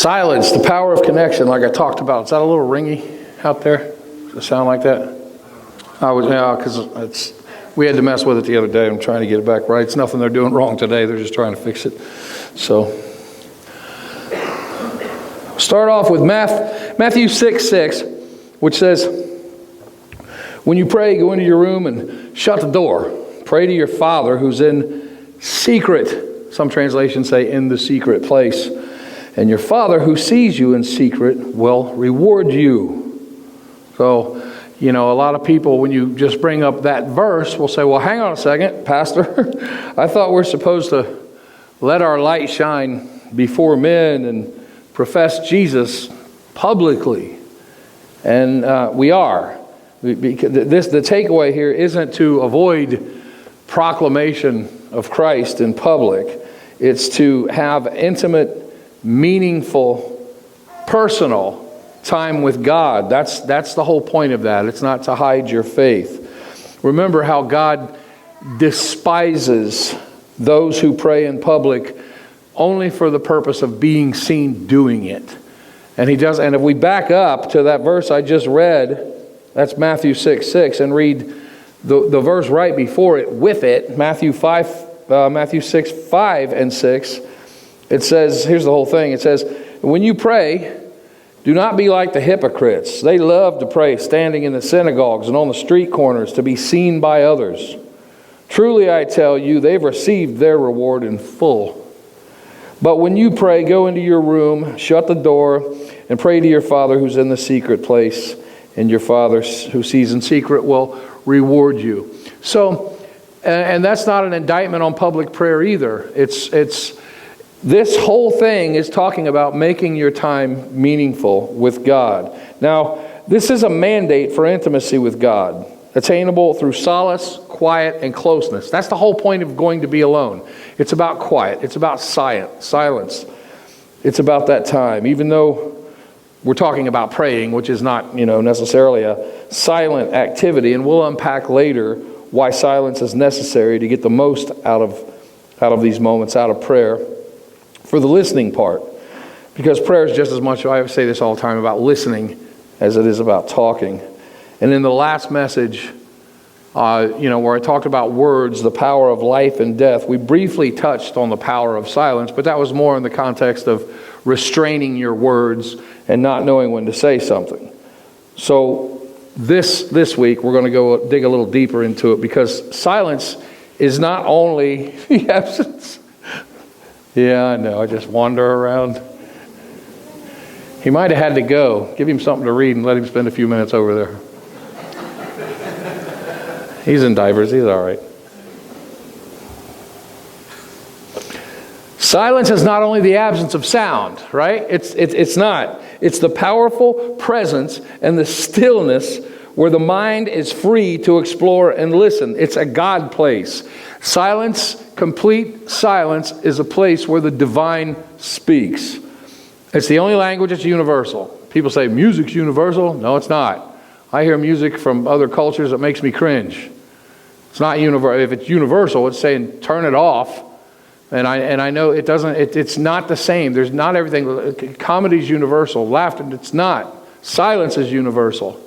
Silence, the power of connection, like I talked about. Is that a little ringy out there? Does it sound like that? Because we had to mess with it the other day. I'm trying to get it back right. It's nothing they're doing wrong today. They're just trying to fix it. So, start off with Matthew 6:6, which says, when you pray, go into your room and shut the door. Pray to your Father who's in secret. Some translations say in the secret place. And your Father who sees you in secret will reward you. So, a lot of people, when you just bring up that verse, will say, well, hang on a second, Pastor. I thought we're supposed to let our light shine before men and profess Jesus publicly. And we are. The takeaway here isn't to avoid proclamation of Christ in public. It's to have intimate, meaningful, personal time with God. That's the whole point of that. It's not to hide your faith. Remember how God despises those who pray in public only for the purpose of being seen doing it. And he does. And if we back up to that verse I just read, that's Matthew 6:6, and read the verse right before it with it, Matthew 6:5 and 6. It says, here's the whole thing. It says, when you pray, do not be like the hypocrites. They love to pray standing in the synagogues and on the street corners to be seen by others. Truly I tell you, they've received their reward in full. But when you pray, go into your room, shut the door, and pray to your Father who's in the secret place, and your Father who sees in secret will reward you. So, and that's not an indictment on public prayer either. It's this whole thing is talking about making your time meaningful with God. Now, this is a mandate for intimacy with God, attainable through solace, quiet, and closeness. That's the whole point of going to be alone. It's about quiet. It's about silence. It's about that time. Even though we're talking about praying, which is not, necessarily a silent activity, and we'll unpack later why silence is necessary to get the most out of these moments, out of prayer. For the listening part, because prayer is just as much, I say this all the time, about listening as it is about talking. And in the last message, where I talked about words, the power of life and death, we briefly touched on the power of silence, but that was more in the context of restraining your words and not knowing when to say something. So this week, we're going to go dig a little deeper into it, because silence is not only the absence. Yeah, I know. I just wander around. He might have had to go. Give him something to read and let him spend a few minutes over there. He's in diapers. He's all right. Silence is not only the absence of sound, right? It's not. It's the powerful presence and the stillness where the mind is free to explore and listen. It's a God place. Silence, complete silence, is a place where the divine speaks. It's the only language that's universal. People say music's universal. No, it's not. I hear music from other cultures that makes me cringe. It's not universal. If it's universal, it's saying turn it off. And I know it doesn't. It's not the same. There's not everything. Comedy's universal. Laughter, it's not. Silence is universal.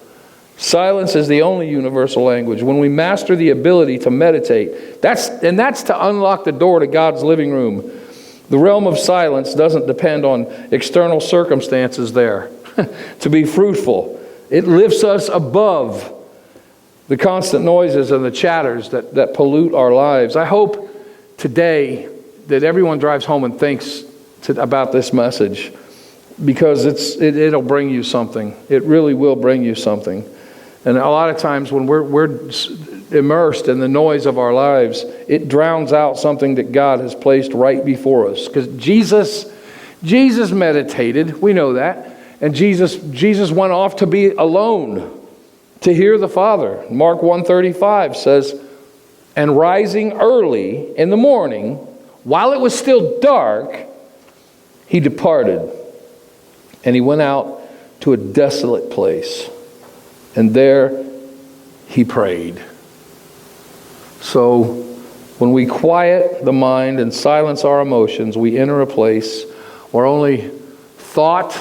Silence is the only universal language. When we master the ability to meditate, that's to unlock the door to God's living room. The realm of silence doesn't depend on external circumstances there to be fruitful. It lifts us above the constant noises and the chatters that pollute our lives. I hope today that everyone drives home and thinks about this message, because it'll bring you something. It really will bring you something. And a lot of times when we're immersed in the noise of our lives, it drowns out something that God has placed right before us. Because Jesus meditated, we know that, and Jesus went off to be alone to hear the Father. Mark 1:35 says, and rising early in the morning, while it was still dark, he departed, and he went out to a desolate place. And there he prayed. So when we quiet the mind and silence our emotions, we enter a place where only thought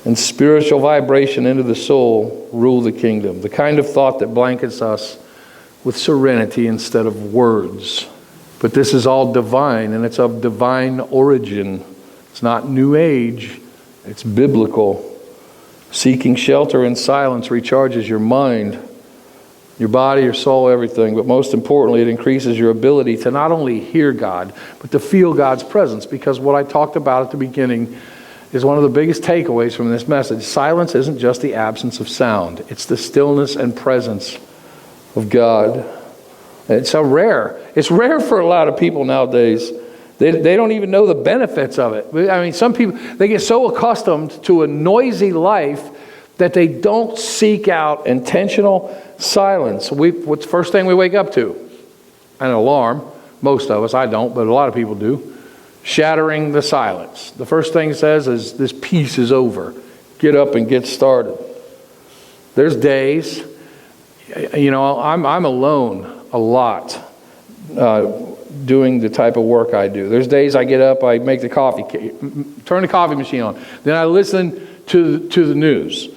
and spiritual vibration into the soul rule the kingdom. The kind of thought that blankets us with serenity instead of words. But this is all divine, and it's of divine origin. It's not New Age, it's biblical. Seeking shelter in silence recharges your mind, your body, your soul, everything. But most importantly, it increases your ability to not only hear God, but to feel God's presence. Because what I talked about at the beginning is one of the biggest takeaways from this message. Silence isn't just the absence of sound. It's the stillness and presence of God. It's so rare. It's rare for a lot of people nowadays. They don't even know the benefits of it. I mean, some people, they get so accustomed to a noisy life that they don't seek out intentional silence. What's the first thing we wake up to? An alarm. Most of us, I don't, but a lot of people do. Shattering the silence. The first thing it says is, this piece is over. Get up and get started. There's days, I'm alone a lot doing the type of work I do. There's days I get up, I make the coffee, turn the coffee machine on. Then I listen to the news.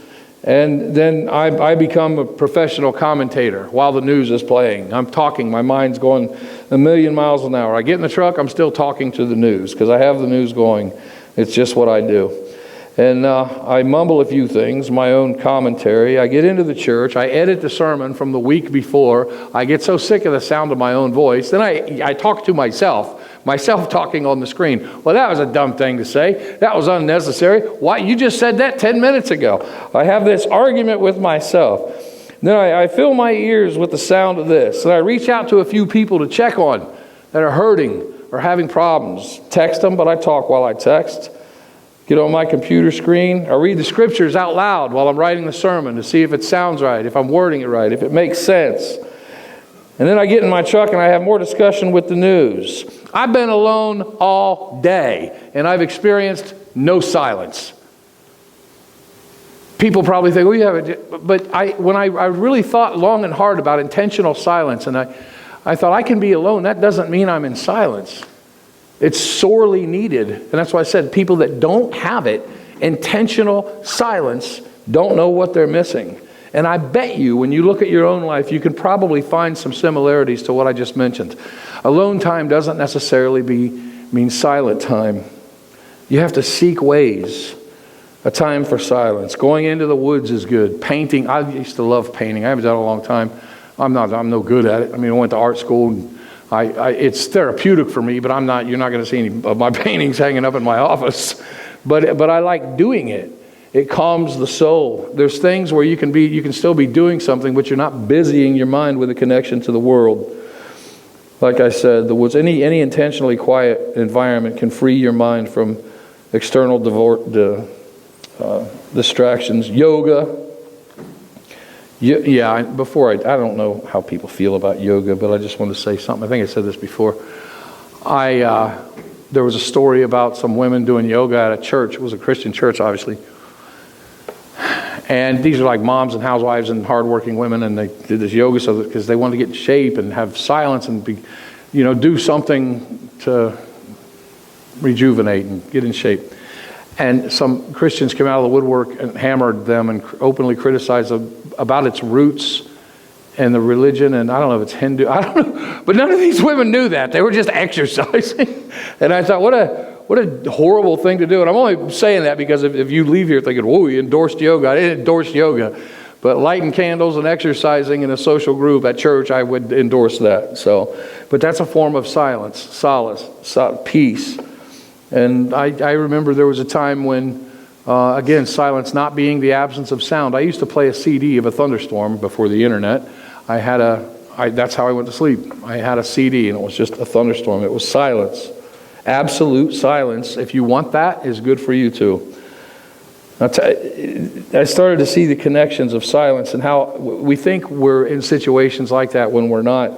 And then I become a professional commentator while the news is playing. I'm talking, my mind's going a million miles an hour. I get in the truck, I'm still talking to the news because I have the news going. It's just what I do. And I mumble a few things, my own commentary. I get into the church. I edit the sermon from the week before. I get so sick of the sound of my own voice. Then I talk to myself talking on the screen. Well, that was a dumb thing to say. That was unnecessary. Why? You just said that 10 minutes ago. I have this argument with myself. Then I fill my ears with the sound of this. And I reach out to a few people to check on that are hurting or having problems. Text them, but I talk while I text. Get on my computer screen. I read the scriptures out loud while I'm writing the sermon to see if it sounds right, if I'm wording it right, if it makes sense. And then I get in my truck and I have more discussion with the news. I've been alone all day and I've experienced no silence. People probably think, well, yeah, but when I really thought long and hard about intentional silence, and I thought I can be alone, that doesn't mean I'm in silence. It's sorely needed. And that's why I said people that don't have it, intentional silence, don't know what they're missing. And I bet you, when you look at your own life, you can probably find some similarities to what I just mentioned. Alone time doesn't necessarily mean silent time. You have to seek ways. A time for silence. Going into the woods is good. Painting. I used to love painting. I haven't done it in a long time. I'm no good at it. I mean, I went to art school. And it's therapeutic for me, but you're not going to see any of my paintings hanging up in my office. But I like doing it. It calms the soul. There's things where you can still be doing something, but you're not busying your mind with a connection to the world. Like I said, the woods, any intentionally quiet environment can free your mind from external distractions. Yoga. Yeah, I don't know how people feel about yoga, but I just want to say something. I think I said this before. There was a story about some women doing yoga at a church. It was a Christian church, obviously. And these are like moms and housewives and hardworking women, and they did this yoga because they wanted to get in shape and have silence and do something to rejuvenate and get in shape. And some Christians came out of the woodwork and hammered them and openly criticized about its roots and the religion. And I don't know if it's Hindu. I don't know. But none of these women knew that. They were just exercising. And I thought, what a horrible thing to do. And I'm only saying that because if you leave here thinking, whoa, you endorsed yoga. I didn't endorse yoga. But lighting candles and exercising in a social group at church, I would endorse that. But that's a form of silence, solace, peace. And I remember there was a time when, again, silence not being the absence of sound. I used to play a CD of a thunderstorm before the internet. That's how I went to sleep. I had a CD and it was just a thunderstorm. It was silence. Absolute silence, if you want that, is good for you too. I started to see the connections of silence and how we think we're in situations like that when we're not.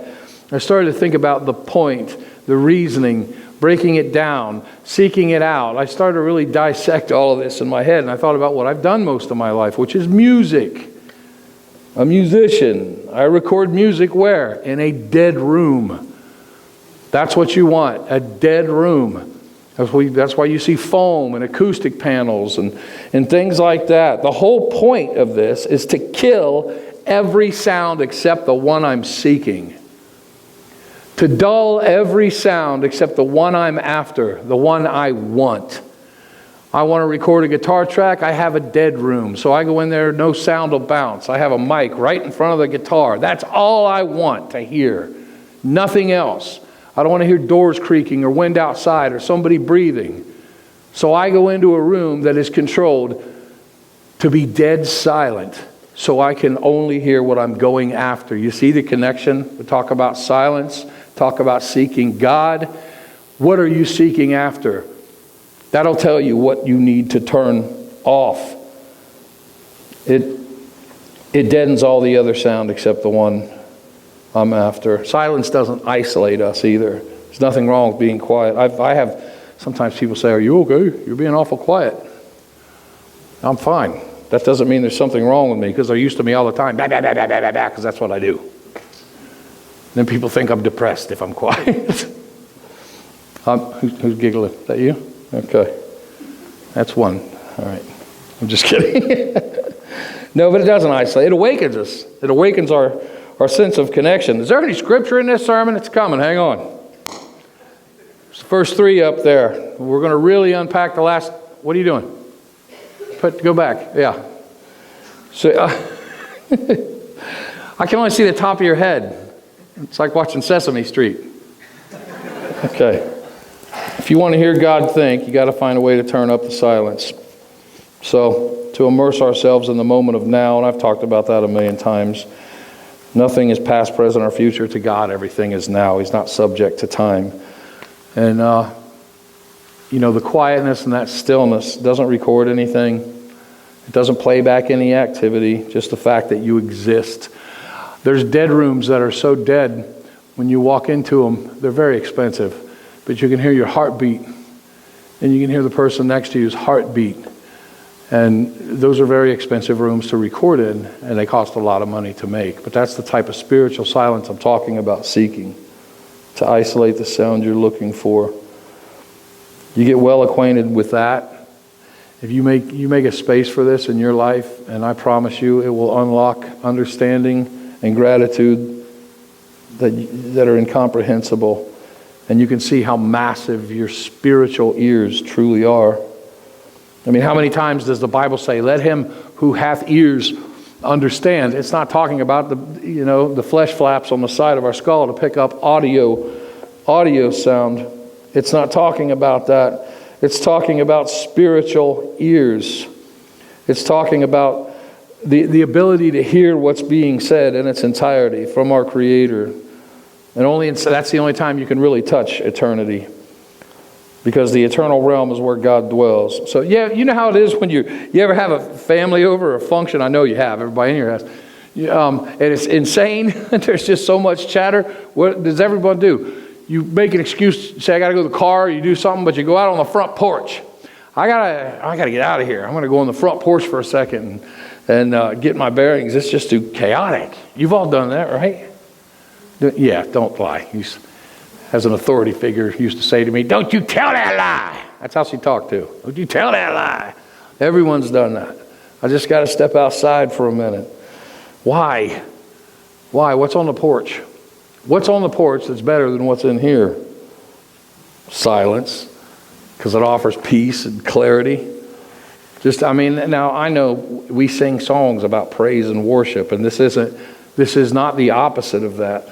I started to think about the point, the reasoning, breaking it down, seeking it out. I started to really dissect all of this in my head, and I thought about what I've done most of my life, which is music. A musician. I record music where? In a dead room. That's what you want, a dead room. That's why you see foam and acoustic panels and things like that. The whole point of this is to kill every sound except the one I'm seeking. To dull every sound except the one I'm after, the one I want. I want to record a guitar track, I have a dead room. So I go in there, no sound will bounce. I have a mic right in front of the guitar. That's all I want to hear. Nothing else. I don't want to hear doors creaking or wind outside or somebody breathing. So I go into a room that is controlled to be dead silent so I can only hear what I'm going after. You see the connection? We talk about silence, talk about seeking God. What are you seeking after? That'll tell you what you need to turn off. It deadens all the other sound except the one I'm after. Silence doesn't isolate us either. There's nothing wrong with being quiet. I have, sometimes people say, "Are you okay? You're being awful quiet." I'm fine. That doesn't mean there's something wrong with me, because they're used to me all the time, because that's what I do. Then people think I'm depressed if I'm quiet. Who's giggling? Is that you? Okay. That's one. All right. I'm just kidding. No, but it doesn't isolate. It awakens us. It awakens our sense of connection. Is there any scripture in this sermon? It's coming. Hang on. It's the first three up there. We're going to really unpack the last. What are you doing? Go back. Yeah. So I can only see the top of your head. It's like watching Sesame Street. Okay. If you want to hear God think, you got to find a way to turn up the silence. So, to immerse ourselves in the moment of now, and I've talked about that a million times. Nothing is past, present, or future to God. Everything is now. He's not subject to time. And, the quietness and that stillness doesn't record anything. It doesn't play back any activity, just the fact that you exist. There's dead rooms that are so dead, when you walk into them, they're very expensive. But you can hear your heartbeat, and you can hear the person next to you's heartbeat. And those are very expensive rooms to record in, and they cost a lot of money to make. But that's the type of spiritual silence I'm talking about seeking, to isolate the sound you're looking for. You get well acquainted with that. If you make a space for this in your life, and I promise you it will unlock understanding and gratitude that are incomprehensible. And you can see how massive your spiritual ears truly are. I mean, how many times does the Bible say, "Let him who hath ears understand"? It's not talking about the flesh flaps on the side of our skull to pick up audio sound. It's not talking about that. It's talking about spiritual ears. It's talking about the ability to hear what's being said in its entirety from our Creator. And that's the only time you can really touch eternity, because the eternal realm is where God dwells. So yeah, you know how it is when you ever have a family over or a function. I know you have. Everybody in here has. And it's insane. There's just so much chatter. What does everyone do? You make an excuse. Say, "I got to go to the car." You do something, but you go out on the front porch. I gotta get out of here. I'm going to go on the front porch for a second and get my bearings. It's just too chaotic. You've all done that, right? Yeah, don't lie. As an authority figure, used to say to me, "Don't you tell that lie." That's how she talked too. "Don't you tell that lie." Everyone's done that. I just got to step outside for a minute. Why? What's on the porch? What's on the porch that's better than what's in here? Silence, because it offers peace and clarity. Now I know we sing songs about praise and worship, and this is not the opposite of that.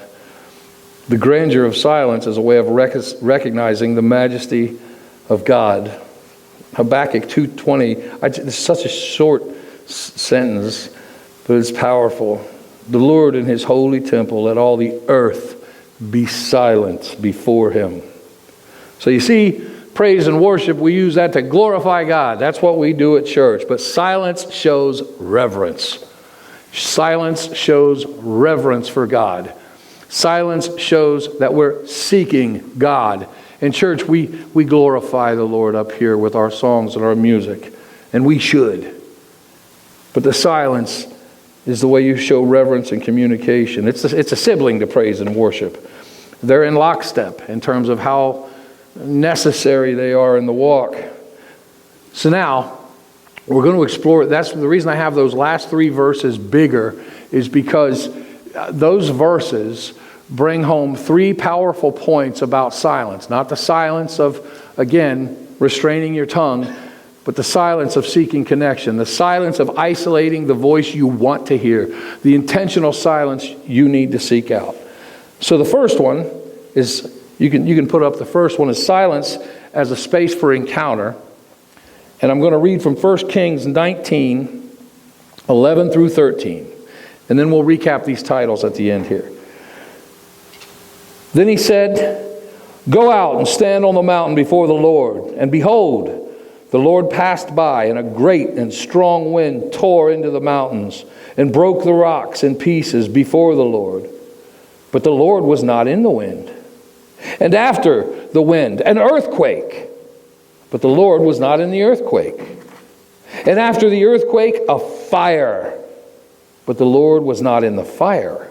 The grandeur of silence is a way of recognizing the majesty of God. Habakkuk 2:20. It's such a short sentence, but it's powerful. "The Lord in his holy temple, let all the earth be silent before him." So you see, praise and worship, we use that to glorify God. That's what we do at church. But silence shows reverence. Silence shows reverence for God. Silence shows that we're seeking God. In church, we glorify the Lord up here with our songs and our music, and we should. But the silence is the way you show reverence and communication. It's a sibling to praise and worship. They're in lockstep in terms of how necessary they are in the walk. So now, we're going to explore it. That's the reason I have those last 3 verses bigger, is because those verses bring home 3 powerful points about silence. Not the silence of, again, restraining your tongue, but the silence of seeking connection, the silence of isolating the voice you want to hear, the intentional silence you need to seek out. So the first one is, you can put up the first one, is silence as a space for encounter. And I'm going to read from 1 Kings 19, 11 through 13. And then we'll recap these titles at the end here. Then he said, "Go out and stand on the mountain before the Lord. And behold, the Lord passed by, and a great and strong wind tore into the mountains and broke the rocks in pieces before the Lord. But the Lord was not in the wind. And after the wind, an earthquake. But the Lord was not in the earthquake. And after the earthquake, a fire. But the Lord was not in the fire.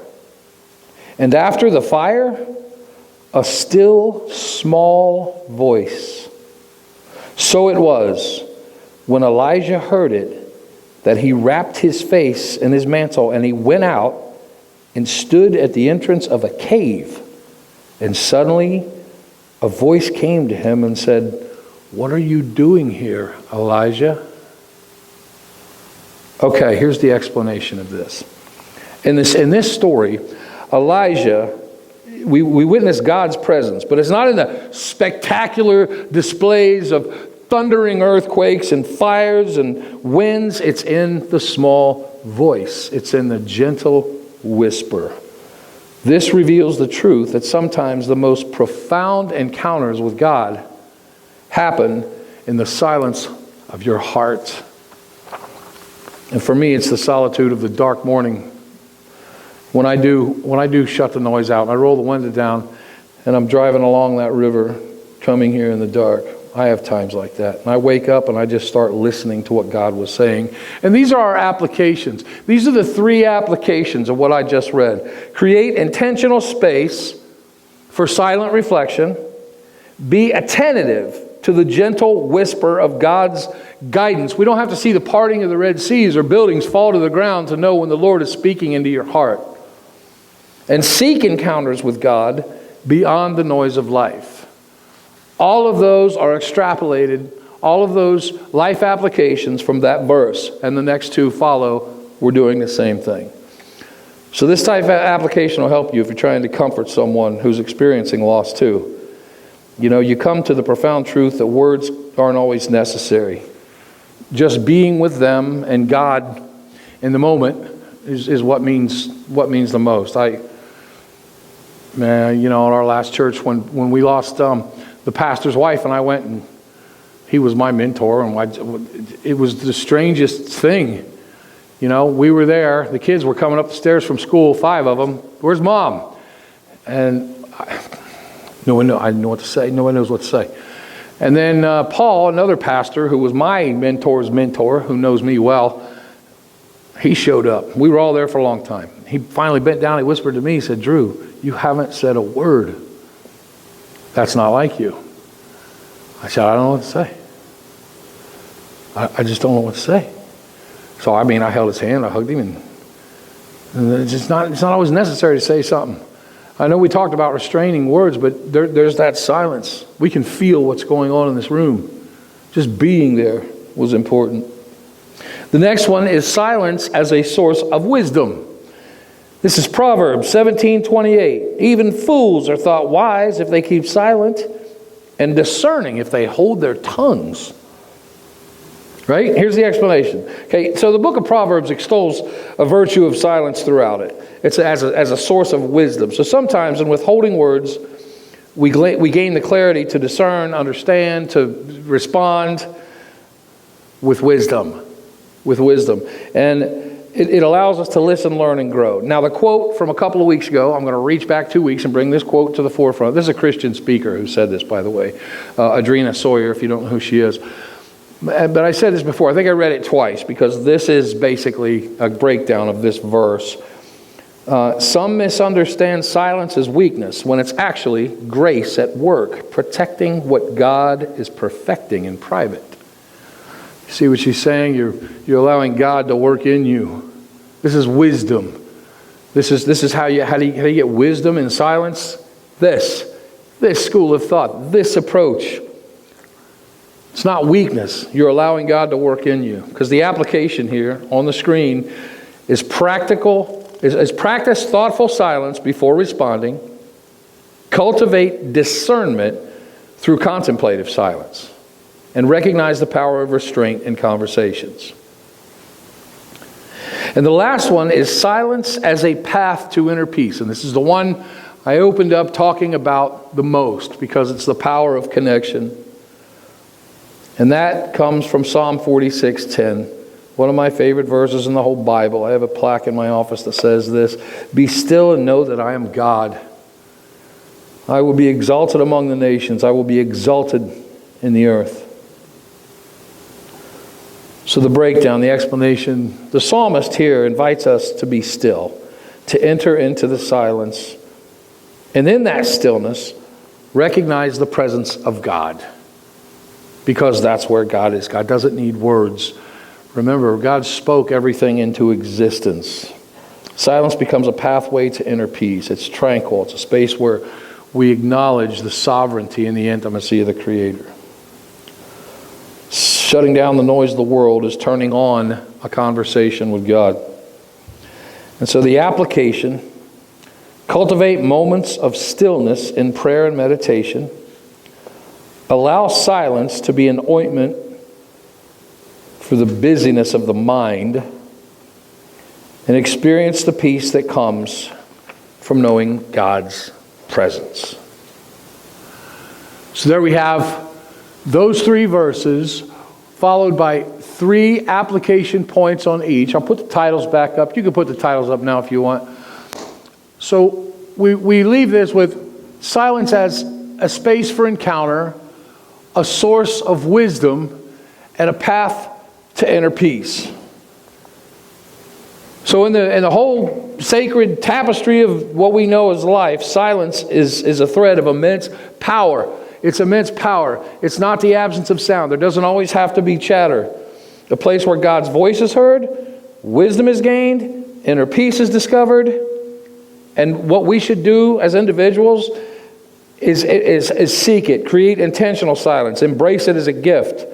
And after the fire, a still small voice. So it was, when Elijah heard it, that he wrapped his face in his mantle, and he went out and stood at the entrance of a cave. And suddenly a voice came to him and said, 'What are you doing here, Elijah?'" Okay, here's the explanation of this. In this story, Elijah, we witness God's presence, but it's not in the spectacular displays of thundering earthquakes and fires and winds. It's in the small voice. It's in the gentle whisper. This reveals the truth that sometimes the most profound encounters with God happen in the silence of your heart. And for me, it's the solitude of the dark morning. When I do shut the noise out, and I roll the window down, and I'm driving along that river, coming here in the dark. I have times like that. And I wake up and I just start listening to what God was saying. And these are our applications. These are the 3 applications of what I just read. Create intentional space for silent reflection. Be attentive to the gentle whisper of God's guidance. We don't have to see the parting of the Red Seas or buildings fall to the ground to know when the Lord is speaking into your heart. And seek encounters with God beyond the noise of life. All of those are extrapolated, all of those life applications from that verse, and the next 2 follow. We're doing the same thing. So this type of application will help you if you're trying to comfort someone who's experiencing loss too. You know, you come to the profound truth that words aren't always necessary. Just being with them and God in the moment is what means the most. Man, you know, in our last church, when we lost the pastor's wife, and I went, and he was my mentor, and it was the strangest thing. You know, we were there, the kids were coming up the stairs from school, 5 of them. "Where's Mom?" And I didn't know what to say. No one knows what to say. And then Paul, another pastor who was my mentor's mentor, who knows me well, he showed up. We were all there for a long time. He finally bent down, he whispered to me, he said, "Drew, you haven't said a word. That's not like you." I said, "I don't know what to say. I just don't know what to say." So, I held his hand, I hugged him, and it's not always necessary to say something. I know we talked about restraining words, but there's that silence. We can feel what's going on in this room. Just being there was important. The next one is silence as a source of wisdom. This is Proverbs 17:28. "Even fools are thought wise if they keep silent, and discerning if they hold their tongues." Right? Here's the explanation. Okay, so the book of Proverbs extols a virtue of silence throughout it. It's as a source of wisdom. So sometimes in withholding words, we gain the clarity to discern, understand, to respond with wisdom. With wisdom. And it allows us to listen, learn, and grow. Now, the quote from a couple of weeks ago, I'm going to reach back 2 weeks and bring this quote to the forefront. This is a Christian speaker who said this, by the way. Adrena Sawyer, if you don't know who she is. But I said this before. I think I read it twice because this is basically a breakdown of this verse. Some misunderstand silence as weakness when it's actually grace at work, protecting what God is perfecting in private. You see what she's saying? You're allowing God to work in you. This is wisdom. This is how do you get wisdom in silence? This school of thought, this approach. It's not weakness. You're allowing God to work in you. Because the application here on the screen is practice thoughtful silence before responding. Cultivate discernment through contemplative silence. And recognize the power of restraint in conversations. And the last one is silence as a path to inner peace. And this is the one I opened up talking about the most because it's the power of connection. And that comes from Psalm 46:10. One of my favorite verses in the whole Bible. I have a plaque in my office that says this: "Be still and know that I am God. I will be exalted among the nations. I will be exalted in the earth." So the breakdown, the explanation, the psalmist here invites us to be still, to enter into the silence, and in that stillness, recognize the presence of God. Because that's where God is. God doesn't need words. Remember, God spoke everything into existence. Silence becomes a pathway to inner peace. It's tranquil. It's a space where we acknowledge the sovereignty and the intimacy of the Creator. Shutting down the noise of the world is turning on a conversation with God. And so the application: cultivate moments of stillness in prayer and meditation. Allow silence to be an ointment for the busyness of the mind, and experience the peace that comes from knowing God's presence. So there we have those 3 verses, followed by 3 application points on each. I'll put the titles back up. You can put the titles up now if you want. So we leave this with silence as a space for encounter, a source of wisdom, and a path to inner peace. So in the whole sacred tapestry of what we know as life, silence is a thread of immense power. It's immense power. It's not the absence of sound. There doesn't always have to be chatter. A place where God's voice is heard, wisdom is gained, inner peace is discovered. And what we should do as individuals is seek it, create intentional silence, embrace it as a gift,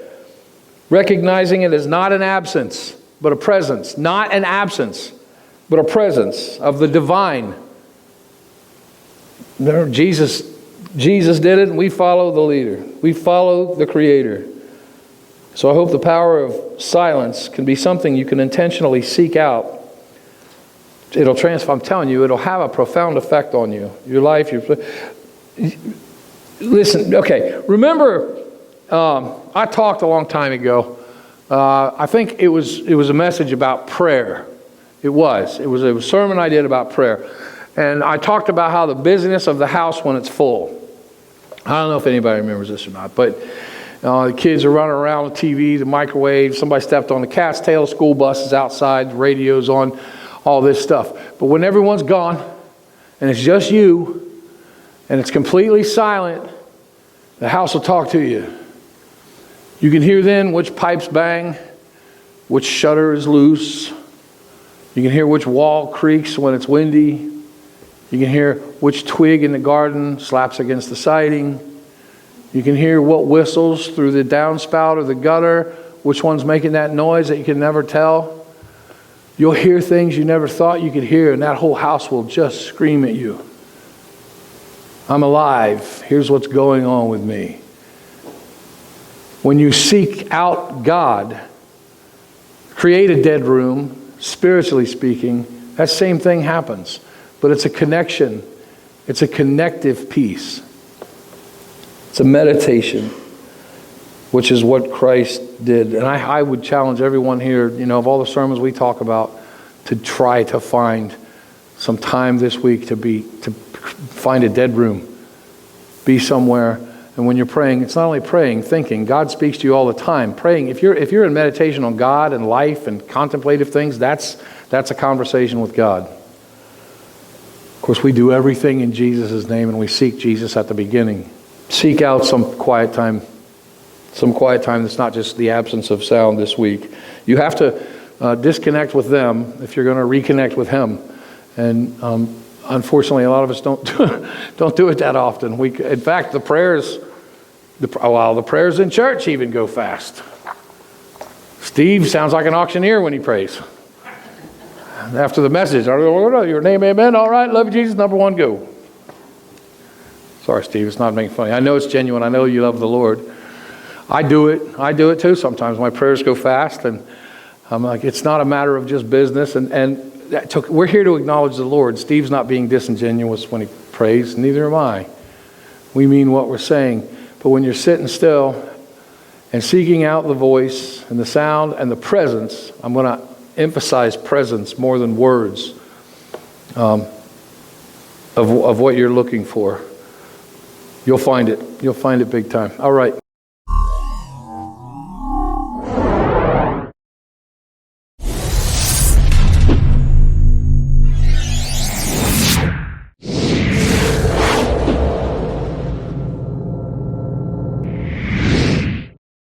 recognizing it as not an absence, but a presence. Not an absence, but a presence of the divine. Jesus did it, and we follow the leader. We follow the Creator. So I hope the power of silence can be something you can intentionally seek out. It'll transform. I'm telling you, it'll have a profound effect on you. Your life, Listen, okay, remember, I talked a long time ago. I think it was a message about prayer. It was a sermon I did about prayer. And I talked about how the busyness of the house when it's full. I don't know if anybody remembers this or not, but the kids are running around with TV, the microwave, somebody stepped on the cat's tail, the school bus is outside, the radio's on, all this stuff. But when everyone's gone, and it's just you, and it's completely silent, the house will talk to you. You can hear then which pipes bang, which shutter is loose. You can hear which wall creaks when it's windy. You can hear which twig in the garden slaps against the siding. You can hear what whistles through the downspout or the gutter, which one's making that noise that you can never tell. You'll hear things you never thought you could hear, and that whole house will just scream at you. I'm alive. Here's what's going on with me. When you seek out God, create a dead room, spiritually speaking, that same thing happens. But it's a connection. It's a connective piece. It's a meditation, which is what Christ did. And I would challenge everyone here, of all the sermons we talk about, to try to find some time this week to find a dead room. Be somewhere. And when you're praying, it's not only praying, thinking. God speaks to you all the time. Praying, if you're in meditation on God and life and contemplative things, that's a conversation with God. Of course, we do everything in Jesus' name, and we seek Jesus at the beginning. Seek out some quiet time that's not just the absence of sound this week. You have to disconnect with them if you're going to reconnect with Him. And unfortunately, a lot of us don't do it that often. In fact, the prayers in church even go fast. Steve sounds like an auctioneer when he prays. After the message, your name, amen. All right, love you, Jesus. Number one, go. Sorry, Steve, it's not making funny. I know it's genuine. I know you love the Lord. I do it too sometimes. My prayers go fast, and I'm like, it's not a matter of just business. We're here to acknowledge the Lord. Steve's not being disingenuous when he prays. Neither am I. We mean what we're saying. But when you're sitting still and seeking out the voice and the sound and the presence, I'm going to emphasize presence more than words of what you're looking for. You'll find it. You'll find it big time. All right.